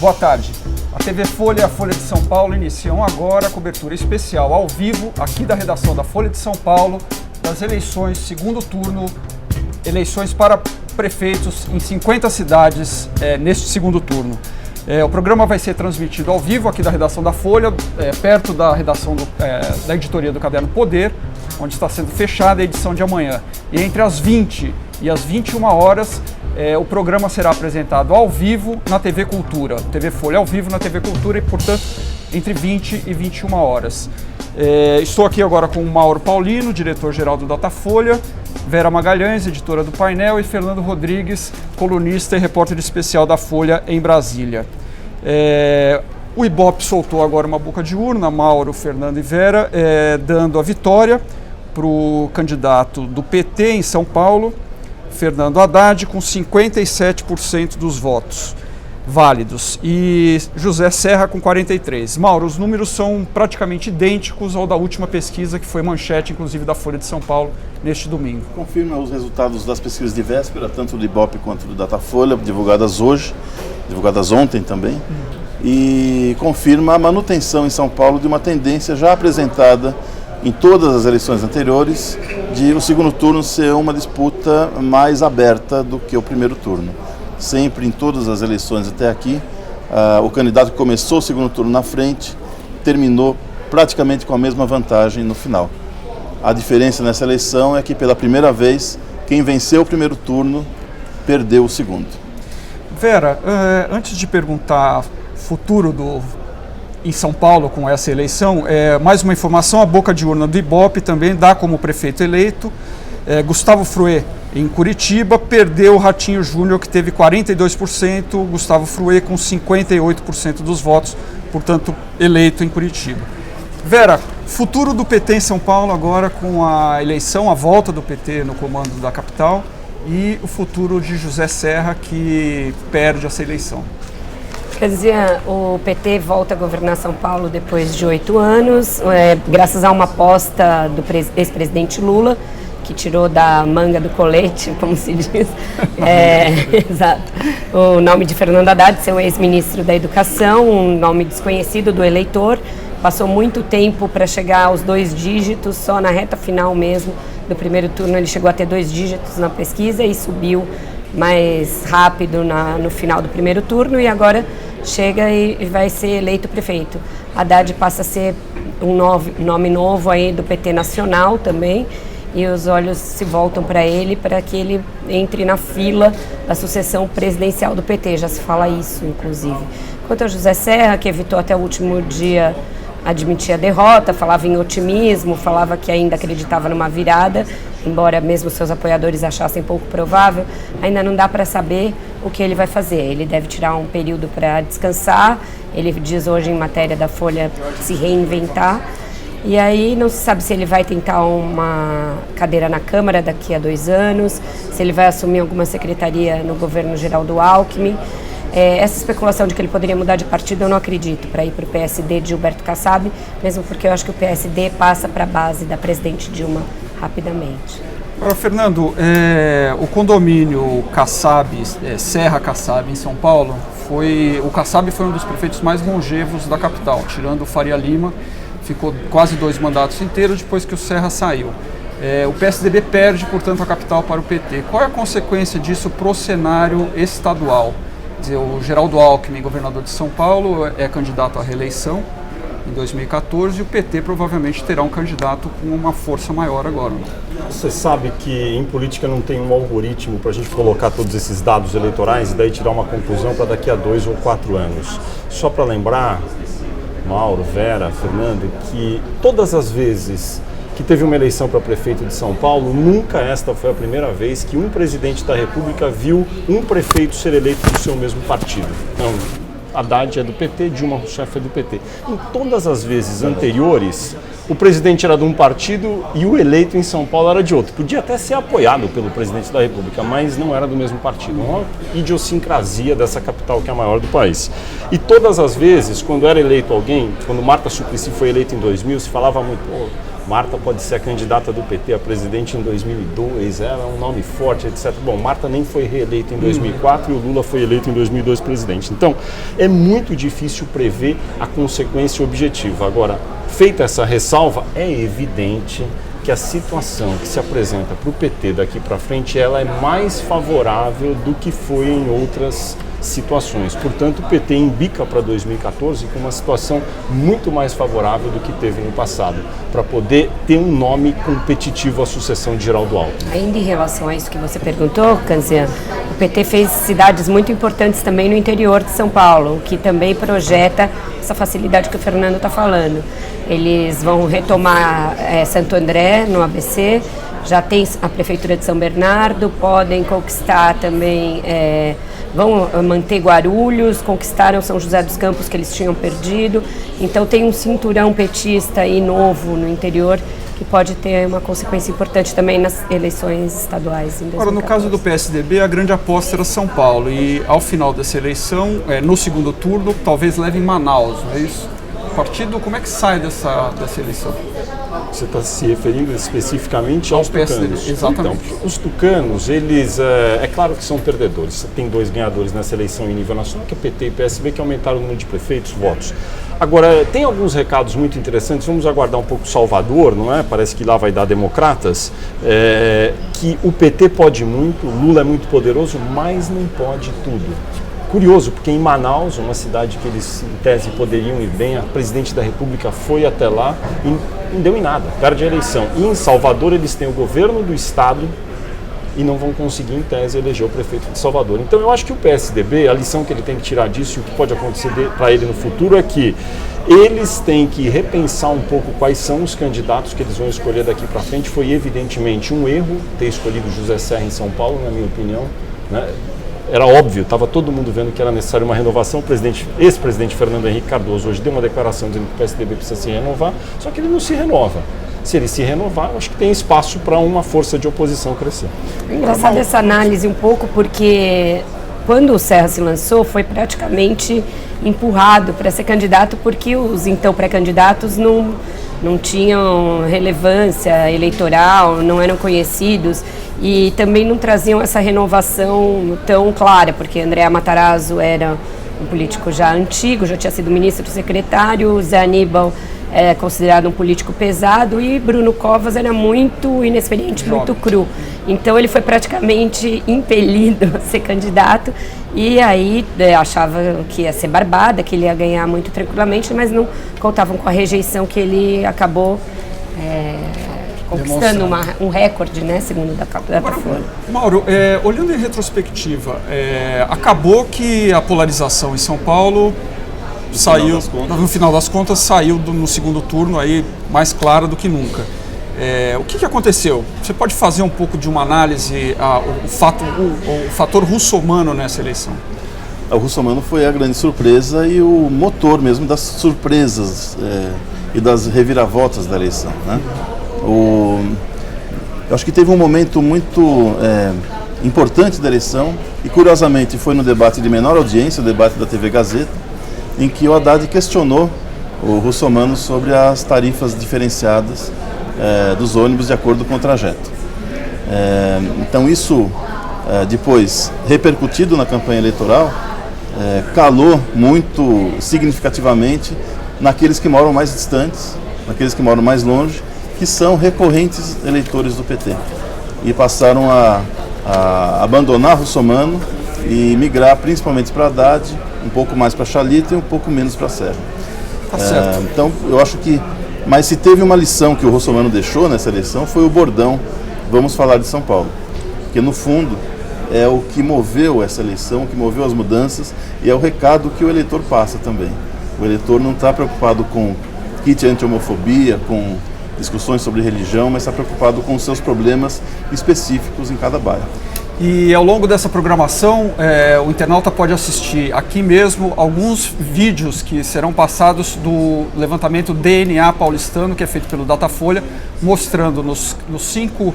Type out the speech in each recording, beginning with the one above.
Boa tarde. A TV Folha e a Folha de São Paulo iniciam agora a cobertura especial ao vivo aqui da redação da Folha de São Paulo das eleições segundo turno, eleições para prefeitos em 50 cidades neste segundo turno. O programa vai ser transmitido ao vivo aqui da redação da Folha, perto da redação da editoria do Caderno Poder, onde está sendo fechada a edição de amanhã. E entre as 20 e as 21 horas, o programa será apresentado ao vivo na TV Cultura. TV Folha ao vivo na TV Cultura e, portanto, entre 20 e 21 horas. Estou aqui agora com o Mauro Paulino, diretor-geral do Datafolha, Vera Magalhães, editora do Painel, e Fernando Rodrigues, colunista e repórter especial da Folha em Brasília. O Ibope soltou agora uma boca de urna, Mauro, Fernando e Vera, dando a vitória para o candidato do PT em São Paulo, Fernando Haddad, com 57% dos votos válidos, e José Serra com 43%. Mauro, os números são praticamente idênticos ao da última pesquisa, que foi manchete, inclusive, da Folha de São Paulo, neste domingo. Confirma os resultados das pesquisas de véspera, tanto do Ibope quanto do Datafolha, divulgadas hoje, divulgadas ontem também, e confirma a manutenção em São Paulo de uma tendência já apresentada em todas as eleições anteriores, de o segundo turno ser uma disputa mais aberta do que o primeiro turno. Sempre em todas as eleições até aqui, o candidato que começou o segundo turno na frente, terminou praticamente com a mesma vantagem no final. A diferença nessa eleição é que, pela primeira vez, quem venceu o primeiro turno perdeu o segundo. Vera, antes de perguntar o futuro em São Paulo com essa eleição, mais uma informação: a boca de urna do Ibope também dá como prefeito eleito Gustavo Fruet, em Curitiba. Perdeu o Ratinho Júnior, que teve 42%, Gustavo Fruet com 58% dos votos, portanto eleito em Curitiba. Vera, futuro do PT em São Paulo agora com a eleição, a volta do PT no comando da capital, e o futuro de José Serra, que perde essa eleição. Quer dizer, o PT volta a governar São Paulo depois de 8 anos, graças a uma aposta do ex-presidente Lula, que tirou da manga do colete, como se diz, exato, o nome de Fernando Haddad, seu ex-ministro da Educação, um nome desconhecido do eleitor. Passou muito tempo para chegar aos 2 dígitos, só na reta final mesmo do primeiro turno ele chegou a ter 2 dígitos na pesquisa e subiu mais rápido no final do primeiro turno, e agora chega e vai ser eleito prefeito. Haddad passa a ser um nome novo aí do PT nacional também, e os olhos se voltam para ele, para que ele entre na fila da sucessão presidencial do PT, já se fala isso, inclusive. Quanto ao José Serra, que evitou até o último dia admitir a derrota, falava em otimismo, falava que ainda acreditava numa virada, embora mesmo seus apoiadores achassem pouco provável, ainda não dá para saber o que ele vai fazer. Ele deve tirar um período para descansar, ele diz hoje em matéria da Folha se reinventar, e aí não se sabe se ele vai tentar uma cadeira na Câmara daqui a 2 anos, se ele vai assumir alguma secretaria no governo geral do Alckmin. Essa especulação de que ele poderia mudar de partido eu não acredito, para ir para o PSD de Gilberto Kassab, mesmo porque eu acho que o PSD passa para a base da presidente Dilma rapidamente. Fernando, o condomínio Kassab, Serra Kassab em São Paulo, o Kassab foi um dos prefeitos mais longevos da capital, tirando o Faria Lima, ficou quase 2 mandatos inteiros depois que o Serra saiu. O PSDB perde, portanto, a capital para o PT. Qual é a consequência disso para o cenário estadual? Quer dizer, o Geraldo Alckmin, governador de São Paulo, é candidato à reeleição em 2014, e o PT provavelmente terá um candidato com uma força maior agora. Você sabe que em política não tem um algoritmo para a gente colocar todos esses dados eleitorais e daí tirar uma conclusão para daqui a 2 ou 4 anos. Só para lembrar, Mauro, Vera, Fernando, que todas as vezes que teve uma eleição para prefeito de São Paulo, nunca esta foi a primeira vez que um presidente da República viu um prefeito ser eleito do seu mesmo partido. Então, Haddad é do PT, Dilma Rousseff é do PT. Em todas as vezes anteriores, o presidente era de um partido e o eleito em São Paulo era de outro. Podia até ser apoiado pelo presidente da República, mas não era do mesmo partido. Uma idiosincrasia dessa capital que é a maior do país. E todas as vezes, quando era eleito alguém, quando Marta Suplicy foi eleita em 2000, se falava muito, Marta pode ser a candidata do PT a presidente em 2002, ela é um nome forte, etc. Bom, Marta nem foi reeleita em 2004 e o Lula foi eleito em 2002 presidente. Então, é muito difícil prever a consequência objetiva. Agora, feita essa ressalva, é evidente que a situação que se apresenta para o PT daqui para frente, ela é mais favorável do que foi em outras situações. Portanto, o PT embica para 2014 com uma situação muito mais favorável do que teve no passado, para poder ter um nome competitivo à sucessão de Geraldo Alckmin. Ainda em relação a isso que você perguntou, Kanzian, o PT fez cidades muito importantes também no interior de São Paulo, o que também projeta essa facilidade que o Fernando está falando. Eles vão retomar Santo André, no ABC, já tem a Prefeitura de São Bernardo, podem conquistar também, vão manter Guarulhos, conquistaram São José dos Campos, que eles tinham perdido. Então tem um cinturão petista aí novo no interior, que pode ter uma consequência importante também nas eleições estaduais em 2014. Agora, no caso do PSDB, a grande aposta era São Paulo e ao final dessa eleição, no segundo turno, talvez leve em Manaus, não é isso? O partido, como é que sai dessa eleição? Você está se referindo especificamente aos tucanos. Exatamente. Então, os tucanos, eles, é claro que são perdedores. Você tem dois ganhadores nessa eleição em nível nacional, que é PT e PSB, que aumentaram o número de prefeitos, votos. Agora, tem alguns recados muito interessantes. Vamos aguardar um pouco Salvador, não é? Parece que lá vai dar democratas. Que o PT pode muito, Lula é muito poderoso, mas não pode tudo. Curioso, porque em Manaus, uma cidade que eles, em tese, poderiam ir bem, a presidente da República foi até lá e não deu em nada, perde a eleição. E em Salvador, eles têm o governo do estado e não vão conseguir, em tese, eleger o prefeito de Salvador. Então, eu acho que o PSDB, a lição que ele tem que tirar disso e o que pode acontecer para ele no futuro é que eles têm que repensar um pouco quais são os candidatos que eles vão escolher daqui para frente. Foi, evidentemente, um erro ter escolhido José Serra em São Paulo, na minha opinião, né? Era óbvio, estava todo mundo vendo que era necessária uma renovação. O ex-presidente Fernando Henrique Cardoso hoje deu uma declaração dizendo que o PSDB precisa se renovar, só que ele não se renova. Se ele se renovar, eu acho que tem espaço para uma força de oposição crescer. É engraçado essa análise um pouco, porque quando o Serra se lançou, foi praticamente empurrado para ser candidato, porque os então pré-candidatos não tinham relevância eleitoral, não eram conhecidos e também não traziam essa renovação tão clara, porque André Matarazzo era um político já antigo, já tinha sido ministro secretário, Zé Aníbal é considerado um político pesado e Bruno Covas era muito inexperiente, muito cru. Então ele foi praticamente impelido a ser candidato e aí achava que ia ser barbada, que ele ia ganhar muito tranquilamente, mas não contavam com a rejeição que ele acabou conquistando um recorde, né, segundo da Datafolha. Mauro, olhando em retrospectiva, acabou que a polarização em São Paulo saiu, no final das contas, saiu no segundo turno aí mais clara do que nunca. O que aconteceu? Você pode fazer um pouco de uma análise, o fator russomano nessa eleição? O russomano foi a grande surpresa e o motor mesmo das surpresas e das reviravoltas da eleição, né? Eu acho que teve um momento muito importante da eleição e, curiosamente, foi no debate de menor audiência, o debate da TV Gazeta, em que o Haddad questionou o russomano sobre as tarifas diferenciadas dos ônibus de acordo com o trajeto. Então isso, depois, repercutido na campanha eleitoral, calou muito significativamente naqueles que moram mais distantes, naqueles que moram mais longe, que são recorrentes eleitores do PT. E passaram a abandonar russomano e migrar principalmente para Haddad, um pouco mais para Chalita e um pouco menos para Serra. Tá certo. Então, eu acho que... Mas se teve uma lição que o russomano deixou nessa eleição, foi o bordão "Vamos falar de São Paulo". Porque, no fundo, é o que moveu essa eleição, o que moveu as mudanças, e é o recado que o eleitor passa também. O eleitor não está preocupado com kit anti-homofobia, com discussões sobre religião, mas está preocupado com os seus problemas específicos em cada bairro. E ao longo dessa programação, o internauta pode assistir aqui mesmo alguns vídeos que serão passados do levantamento DNA paulistano, que é feito pelo Datafolha, mostrando nas 5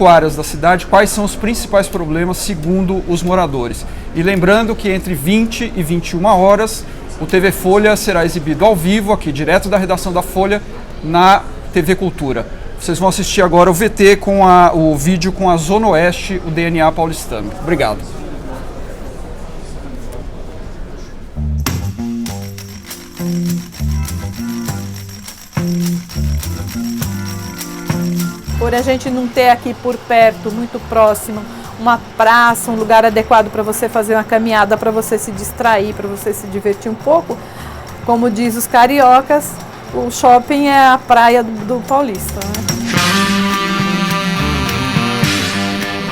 áreas da cidade quais são os principais problemas segundo os moradores. E lembrando que entre 20 e 21 horas, o TV Folha será exibido ao vivo, aqui direto da redação da Folha, na TV Cultura. Vocês vão assistir agora o VT com o vídeo com a Zona Oeste, o DNA paulistano. Obrigado. Por a gente não ter aqui por perto, muito próximo, uma praça, um lugar adequado para você fazer uma caminhada, para você se distrair, para você se divertir um pouco, como diz os cariocas, o shopping é a praia do paulista, né?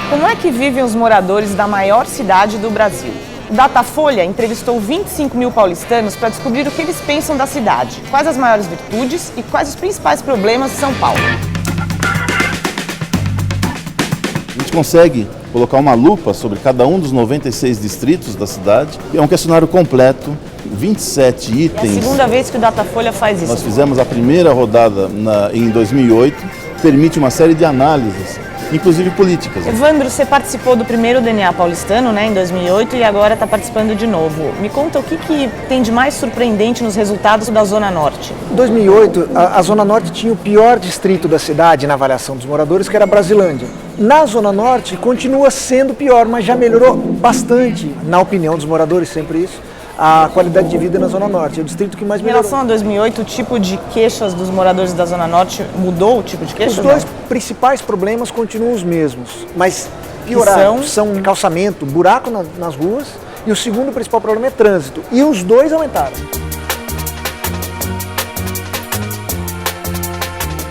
Como é que vivem os moradores da maior cidade do Brasil? O Datafolha entrevistou 25 mil paulistanos para descobrir o que eles pensam da cidade, quais as maiores virtudes e quais os principais problemas de São Paulo. A gente consegue colocar uma lupa sobre cada um dos 96 distritos da cidade. É um questionário completo, 27 itens. É a segunda vez que o Datafolha faz isso. Nós fizemos a primeira rodada em 2008, permite uma série de análises, inclusive políticas. Evandro, você participou do primeiro DNA paulistano, né, em 2008, e agora está participando de novo. Me conta o que tem de mais surpreendente nos resultados da Zona Norte. Em 2008, a Zona Norte tinha o pior distrito da cidade na avaliação dos moradores, que era Brasilândia. Na Zona Norte, continua sendo pior, mas já melhorou bastante, na opinião dos moradores, sempre isso, a qualidade de vida na Zona Norte. É o distrito que mais melhorou. Em relação a 2008, o tipo de queixas dos moradores da Zona Norte mudou o tipo de queixa? Os dois principais problemas continuam os mesmos, mas pioraram. São calçamento, buraco nas ruas, e o segundo principal problema é trânsito. E os dois aumentaram.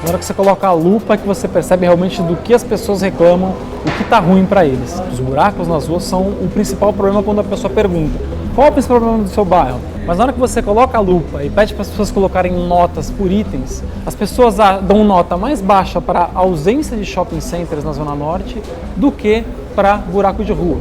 Na hora que você coloca a lupa é que você percebe realmente do que as pessoas reclamam, o que está ruim para eles. Os buracos nas ruas são o principal problema quando a pessoa pergunta qual é o principal problema do seu bairro. Mas na hora que você coloca a lupa e pede para as pessoas colocarem notas por itens, as pessoas dão nota mais baixa para a ausência de shopping centers na Zona Norte do que para buraco de rua.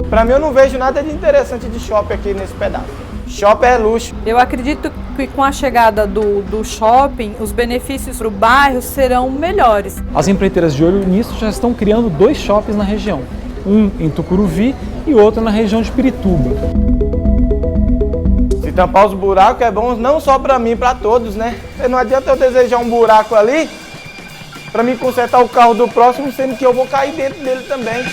Para mim, eu não vejo nada de interessante de shopping aqui nesse pedaço. Shopping é luxo. Eu acredito que com a chegada do shopping, os benefícios para o bairro serão melhores. As empreiteiras de olho nisso já estão criando 2 shoppings na região. Um em Tucuruvi e outro na região de Pirituba. Se tampar os buracos é bom não só para mim, para todos, né? Não adianta eu desejar um buraco ali para mim consertar o carro do próximo, sendo que eu vou cair dentro dele também.